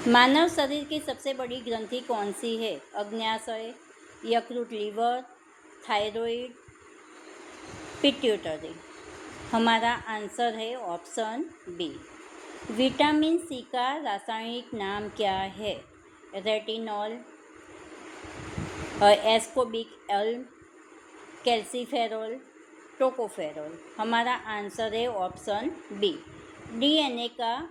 मानव शरीर की सबसे बड़ी ग्रंथि कौन सी है? अग्न्याशय, यकृत, लीवर, थायराइड, पिट्यूटरी। हमारा आंसर है ऑप्शन बी। विटामिन सी का रासायनिक नाम क्या है? Retinol, एस्कोबिक Elm, calciferol, tocopherol. हमारा आंसर है ऑप्शन बी। डीएनए का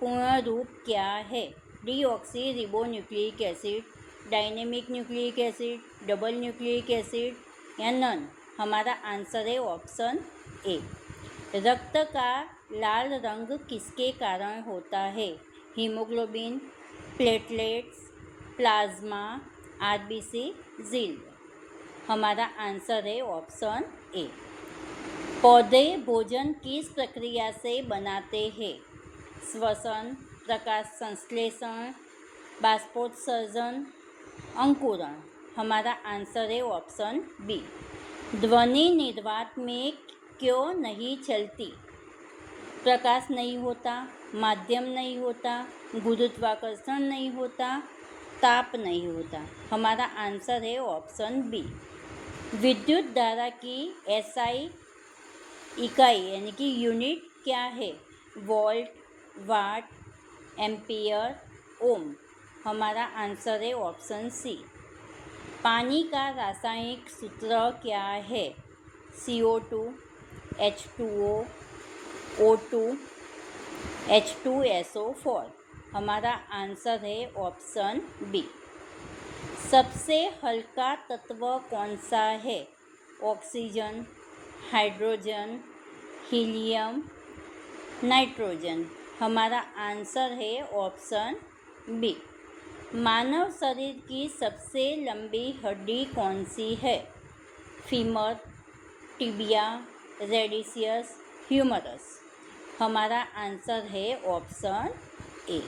पूर्ण रूप क्या है? Deoxy ribonucleic acid, dynamic nucleic acid, double nucleic acid या नन। हमारा आंसर है ऑप्शन ए। रक्त का लाल रंग किसके कारण होता है? हीमोग्लोबिन, प्लेटलेट्स, प्लाज्मा, आरबीसी, झील। हमारा आंसर है ऑप्शन ए। पौधे भोजन किस प्रक्रिया से बनाते हैं? श्वसन, प्रकाश संश्लेषण, बाष्पोत्सर्जन, अंकुरण। हमारा आंसर है ऑप्शन बी। ध्वनि निर्वात में क्यों नहीं चलती? प्रकाश नहीं होता, माध्यम नहीं होता, गुरुत्वाकर्षण नहीं होता, ताप नहीं होता। हमारा आंसर है ऑप्शन बी। विद्युत धारा की एसआई इकाई यानी कि यूनिट क्या है? वोल्ट, वाट, एम्पियर, ओम। हमारा आंसर है ऑप्शन सी। पानी का रासायनिक सूत्र क्या है? CO2, H2O, O2, H2SO4। हमारा आंसर है ऑप्शन बी। सबसे हल्का तत्व कौन सा है? Oxygen, hydrogen, helium, nitrogen. हमारा आंसर है ऑप्शन बी। मानव शरीर की सबसे लंबी हड्डी कौन सी है? Femur, tibia, radius, humerus. हमारा आंसर है ऑप्शन ए।